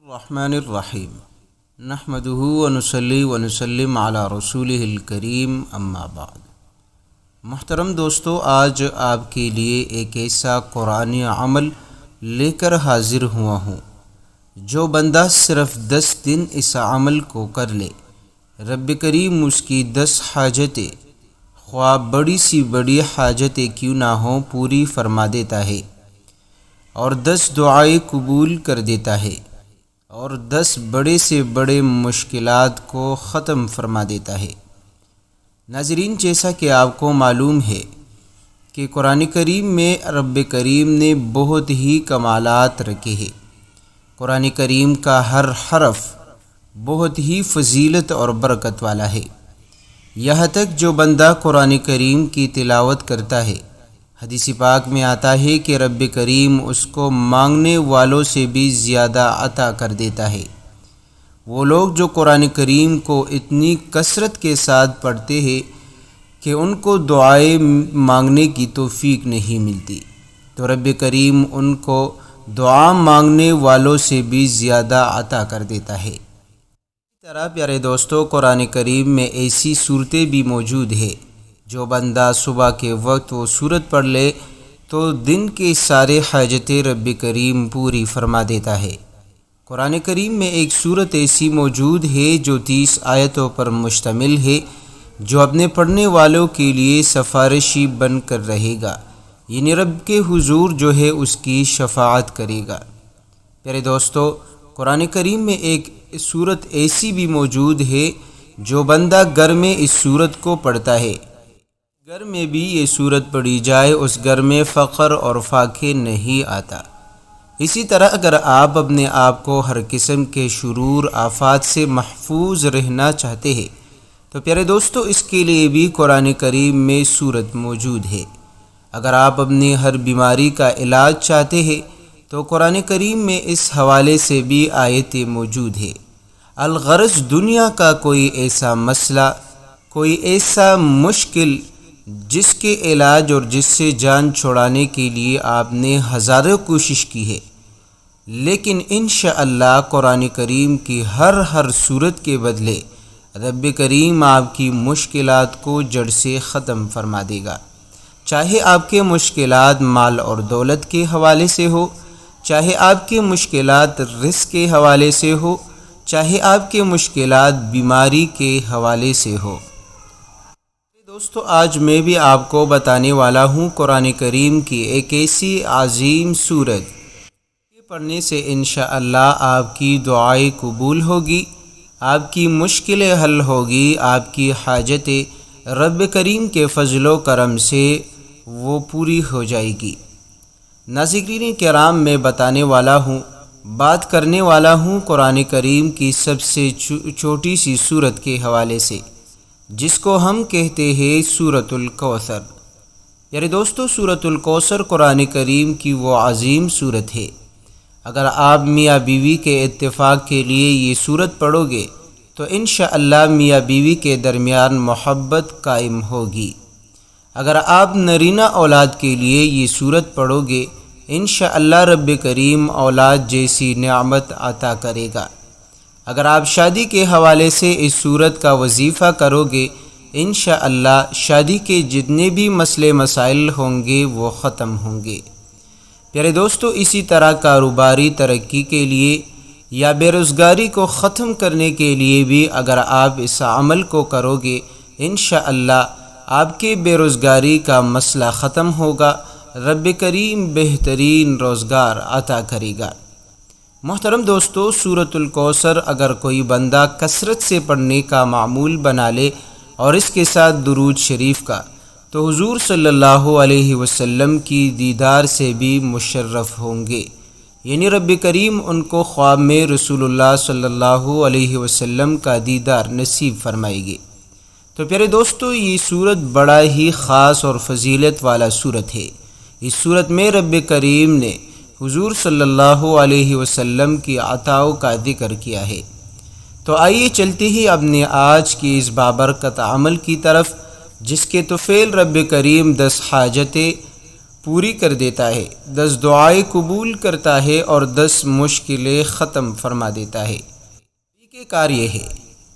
الرحمن الرحیم نحمدہ ونصلی ونسلم علی رسولہ الکریم اما بعد۔ محترم دوستو، آج آپ کے لیے ایک ایسا قرآنی عمل لے کر حاضر ہوا ہوں جو بندہ صرف 10 دن اس عمل کو کر لے، رب کریم اس کی 10 حاجتیں، خواہ بڑی سی بڑی حاجتیں کیوں نہ ہوں، پوری فرما دیتا ہے اور 10 دعائیں قبول کر دیتا ہے اور 10 بڑے سے بڑے مشکلات کو ختم فرما دیتا ہے۔ ناظرین، جیسا کہ آپ کو معلوم ہے کہ قرآن کریم میں رب کریم نے بہت ہی کمالات رکھے ہیں۔ قرآن کریم کا ہر حرف بہت ہی فضیلت اور برکت والا ہے، یہاں تک جو بندہ قرآن کریم کی تلاوت کرتا ہے، حدیث پاک میں آتا ہے کہ رب کریم اس کو مانگنے والوں سے بھی زیادہ عطا کر دیتا ہے۔ وہ لوگ جو قرآن کریم کو اتنی کثرت کے ساتھ پڑھتے ہیں کہ ان کو دعائیں مانگنے کی توفیق نہیں ملتی، تو رب کریم ان کو دعا مانگنے والوں سے بھی زیادہ عطا کر دیتا ہے۔ اسی طرح پیارے دوستو، قرآن کریم میں ایسی صورتیں بھی موجود ہیں جو بندہ صبح کے وقت وہ صورت پڑھ لے تو دن کے سارے حاجتیں رب کریم پوری فرما دیتا ہے۔ قرآن کریم میں ایک صورت ایسی موجود ہے جو 30 آیتوں پر مشتمل ہے، جو اپنے پڑھنے والوں کے لیے سفارشی بن کر رہے گا، یعنی رب کے حضور جو ہے اس کی شفاعت کرے گا۔ پیارے دوستو، قرآن کریم میں ایک صورت ایسی بھی موجود ہے جو بندہ گھر میں اس صورت کو پڑھتا ہے، گھر میں بھی یہ صورت پڑھی جائے اس گھر میں فقر اور فاقے نہیں آتا۔ اسی طرح اگر آپ اپنے آپ کو ہر قسم کے شرور آفات سے محفوظ رہنا چاہتے ہیں تو پیارے دوستو، اس کے لیے بھی قرآن کریم میں صورت موجود ہے۔ اگر آپ اپنی ہر بیماری کا علاج چاہتے ہیں تو قرآن کریم میں اس حوالے سے بھی آیتیں موجود ہیں۔ الغرض دنیا کا کوئی ایسا مسئلہ، کوئی ایسا مشکل جس کے علاج اور جس سے جان چھڑانے کے لیے آپ نے ہزاروں کوشش کی ہے، لیکن انشاءاللہ قرآن کریم کی ہر صورت کے بدلے رب کریم آپ کی مشکلات کو جڑ سے ختم فرما دے گا۔ چاہے آپ کے مشکلات مال اور دولت کے حوالے سے ہو، چاہے آپ کے مشکلات رزق کے حوالے سے ہو، چاہے آپ کے مشکلات بیماری کے حوالے سے ہو۔ دوستو، آج میں بھی آپ کو بتانے والا ہوں قرآن کریم کی ایک ایسی عظیم صورت کہ پڑھنے سے انشاءاللہ آپ کی دعائیں قبول ہوگی، آپ کی مشکلیں حل ہوگی، آپ کی حاجتیں رب کریم کے فضل و کرم سے وہ پوری ہو جائے گی۔ ناظرین کرام، میں بتانے والا ہوں، بات کرنے والا ہوں قرآن کریم کی سب سے چھوٹی سی صورت کے حوالے سے، جس کو ہم کہتے ہیں سورۃ الکوثر۔ یعنی دوستو، سورۃ الکوثر قرآن کریم کی وہ عظیم صورت ہے۔ اگر آپ میاں بیوی کے اتفاق کے لیے یہ صورت پڑھو گے تو انشاءاللہ میاں بیوی کے درمیان محبت قائم ہوگی۔ اگر آپ نرینہ اولاد کے لیے یہ صورت پڑھو گے، انشاءاللہ رب کریم اولاد جیسی نعمت عطا کرے گا۔ اگر آپ شادی کے حوالے سے اس صورت کا وظیفہ کرو گے، انشاءاللہ شادی کے جتنے بھی مسئلے مسائل ہوں گے وہ ختم ہوں گے۔ پیارے دوستو، اسی طرح کاروباری ترقی کے لیے یا بے روزگاری کو ختم کرنے کے لیے بھی اگر آپ اس عمل کو کرو گے، انشاءاللہ آپ کے بے روزگاری کا مسئلہ ختم ہوگا، رب کریم بہترین روزگار عطا کرے گا۔ محترم دوستو، سورۃ الکوثر اگر کوئی بندہ کثرت سے پڑھنے کا معمول بنا لے اور اس کے ساتھ درود شریف کا، تو حضور صلی اللہ علیہ وسلم کی دیدار سے بھی مشرف ہوں گے، یعنی رب کریم ان کو خواب میں رسول اللہ صلی اللہ علیہ وسلم کا دیدار نصیب فرمائے گے۔ تو پیارے دوستو، یہ صورت بڑا ہی خاص اور فضیلت والا صورت ہے۔ اس صورت میں رب کریم نے حضور صلی اللہ علیہ وسلم کی عطاؤں کا ذکر کیا ہے۔ تو آئیے چلتے ہی اپنے آج کی اس بابرکت عمل کی طرف، جس کے طفیل رب کریم 10 حاجتیں پوری کر دیتا ہے، 10 دعائیں قبول کرتا ہے اور 10 مشکلیں ختم فرما دیتا ہے۔ طریقہ کار یہ ہے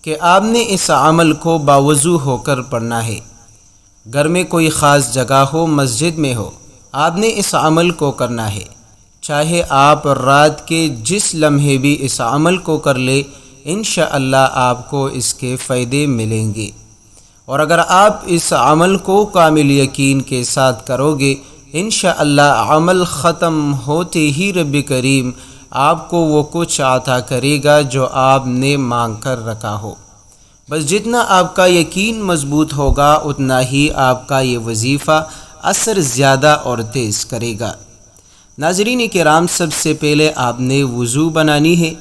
کہ آپ نے اس عمل کو باوضو ہو کر پڑھنا ہے۔ گھر میں کوئی خاص جگہ ہو، مسجد میں ہو، آپ نے اس عمل کو کرنا ہے۔ چاہے آپ رات کے جس لمحے بھی اس عمل کو کر لے، انشاءاللہ آپ کو اس کے فائدے ملیں گے۔ اور اگر آپ اس عمل کو کامل یقین کے ساتھ کرو گے، انشاءاللہ عمل ختم ہوتے ہی رب کریم آپ کو وہ کچھ عطا کرے گا جو آپ نے مانگ کر رکھا ہو۔ بس جتنا آپ کا یقین مضبوط ہوگا، اتنا ہی آپ کا یہ وظیفہ اثر زیادہ اور تیز کرے گا۔ ناظرین کرام، سب سے پہلے آپ نے وضو بنانی ہے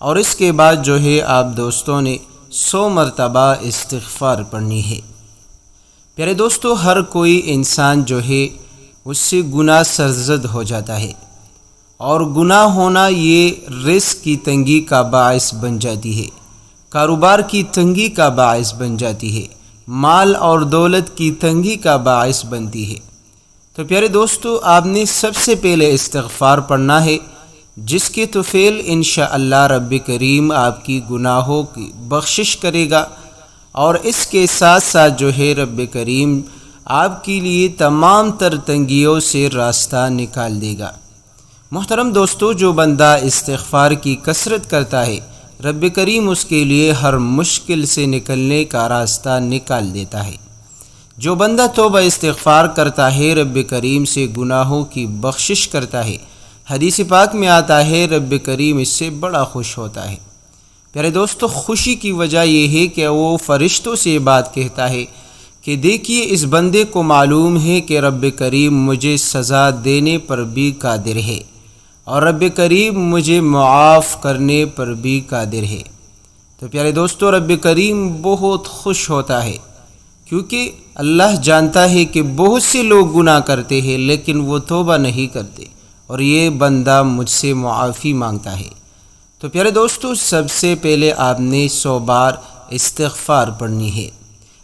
اور اس کے بعد جو ہے آپ دوستوں نے 100 مرتبہ استغفار پڑھنی ہے۔ پیارے دوستو، ہر کوئی انسان جو ہے اس سے گناہ سرزد ہو جاتا ہے، اور گناہ ہونا یہ رزق کی تنگی کا باعث بن جاتی ہے، کاروبار کی تنگی کا باعث بن جاتی ہے، مال اور دولت کی تنگی کا باعث بنتی ہے۔ تو پیارے دوستو، آپ نے سب سے پہلے استغفار پڑھنا ہے، جس کے توفیل انشاءاللہ رب کریم آپ کی گناہوں کی بخشش کرے گا، اور اس کے ساتھ ساتھ جو ہے رب کریم آپ کے لیے تمام تر تنگیوں سے راستہ نکال دے گا۔ محترم دوستو، جو بندہ استغفار کی کثرت کرتا ہے، رب کریم اس کے لیے ہر مشکل سے نکلنے کا راستہ نکال دیتا ہے۔ جو بندہ توبہ استغفار کرتا ہے، رب کریم سے گناہوں کی بخشش کرتا ہے، حدیث پاک میں آتا ہے رب کریم اس سے بڑا خوش ہوتا ہے۔ پیارے دوستو، خوشی کی وجہ یہ ہے کہ وہ فرشتوں سے بات کہتا ہے کہ دیکھیے، اس بندے کو معلوم ہے کہ رب کریم مجھے سزا دینے پر بھی قادر ہے، اور رب کریم مجھے معاف کرنے پر بھی قادر ہے۔ تو پیارے دوستو، رب کریم بہت خوش ہوتا ہے، کیونکہ اللہ جانتا ہے کہ بہت سے لوگ گناہ کرتے ہیں لیکن وہ توبہ نہیں کرتے، اور یہ بندہ مجھ سے معافی مانگتا ہے۔ تو پیارے دوستو، سب سے پہلے آپ نے 100 بار استغفار پڑھنی ہے۔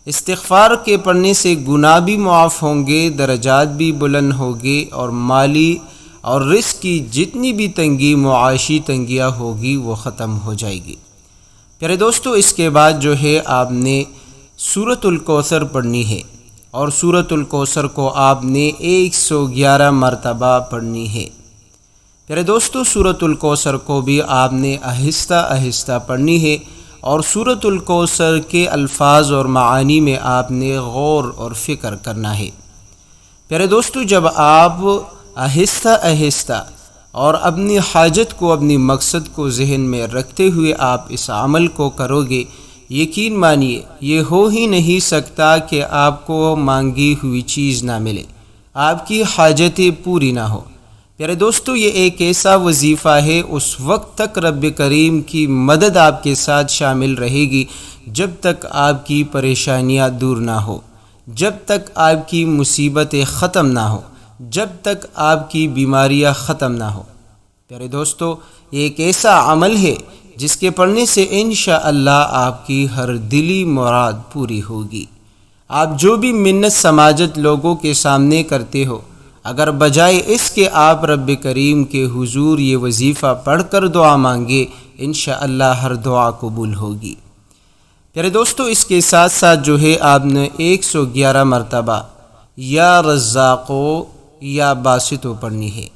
استغفار کے پڑھنے سے گناہ بھی معاف ہوں گے، درجات بھی بلند ہوں گے، اور مالی اور رزق کی جتنی بھی تنگی، معاشی تنگیاں ہوگی، وہ ختم ہو جائے گی۔ پیارے دوستو، اس کے بعد جو ہے آپ نے سورۃ الکوثر پڑھنی ہے، اور سورۃ الکوثر کو آپ نے 111 مرتبہ پڑھنی ہے۔ پیارے دوستو، سورۃ الکوثر کو بھی آپ نے آہستہ آہستہ پڑھنی ہے، اور سورۃ الکوثر کے الفاظ اور معانی میں آپ نے غور اور فکر کرنا ہے۔ پیارے دوستو، جب آپ آہستہ آہستہ اور اپنی حاجت کو، اپنی مقصد کو ذہن میں رکھتے ہوئے آپ اس عمل کو کرو گے، یقین مانیے یہ ہو ہی نہیں سکتا کہ آپ کو مانگی ہوئی چیز نہ ملے، آپ کی حاجتیں پوری نہ ہو۔ پیارے دوستو، یہ ایک ایسا وظیفہ ہے، اس وقت تک رب کریم کی مدد آپ کے ساتھ شامل رہے گی جب تک آپ کی پریشانیاں دور نہ ہو، جب تک آپ کی مصیبتیں ختم نہ ہو، جب تک آپ کی بیماریاں ختم نہ ہو۔ پیارے دوستو، یہ ایک ایسا عمل ہے جس کے پڑھنے سے انشاءاللہ آپ کی ہر دلی مراد پوری ہوگی۔ آپ جو بھی منت سماجت لوگوں کے سامنے کرتے ہو، اگر بجائے اس کے آپ رب کریم کے حضور یہ وظیفہ پڑھ کر دعا مانگے، انشاءاللہ ہر دعا قبول ہوگی۔ پیارے دوستو، اس کے ساتھ ساتھ جو ہے آپ نے 111 مرتبہ یا رزاقو یا باسطو پڑھنی ہے۔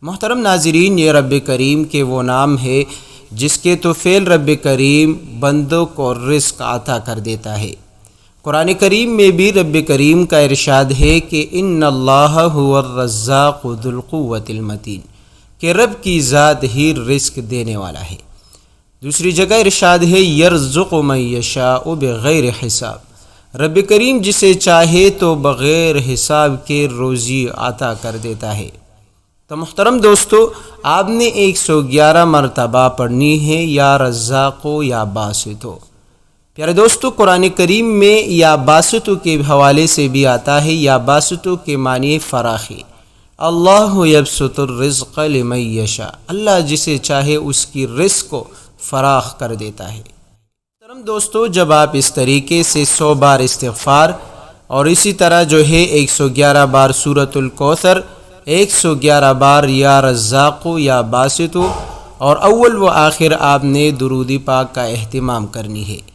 محترم ناظرین، یہ رب کریم کے وہ نام ہے جس کے توفیل رب کریم بندوں کو رزق عطا کر دیتا ہے۔ قرآن کریم میں بھی رب کریم کا ارشاد ہے کہ ان اللہ هو الرزاق ذو القوۃ المتین، کہ رب کی ذات ہی رزق دینے والا ہے۔ دوسری جگہ ارشاد ہے یرزق من یشاء بغیر حساب، رب کریم جسے چاہے تو بغیر حساب کے روزی عطا کر دیتا ہے۔ تو محترم دوستو، آپ نے 111 مرتبہ پڑھنی ہے یا رزاقو یا باسطو۔ پیارے دوستو، قرآن کریم میں یا باسطو کے حوالے سے بھی آتا ہے، یا باسطو کے معنی فراخی، اللہ یبسط الرزق لمن یشاء، اللہ جسے چاہے اس کی رزق کو فراخ کر دیتا ہے۔ محترم دوستو، جب آپ اس طریقے سے 100 بار استغفار اور اسی طرح جو ہے 111 بار سورۃ الکوثر، 111 بار یا رزاق یا باسط، اور اول و آخر آپ نے درود پاک کا اہتمام کرنی ہے۔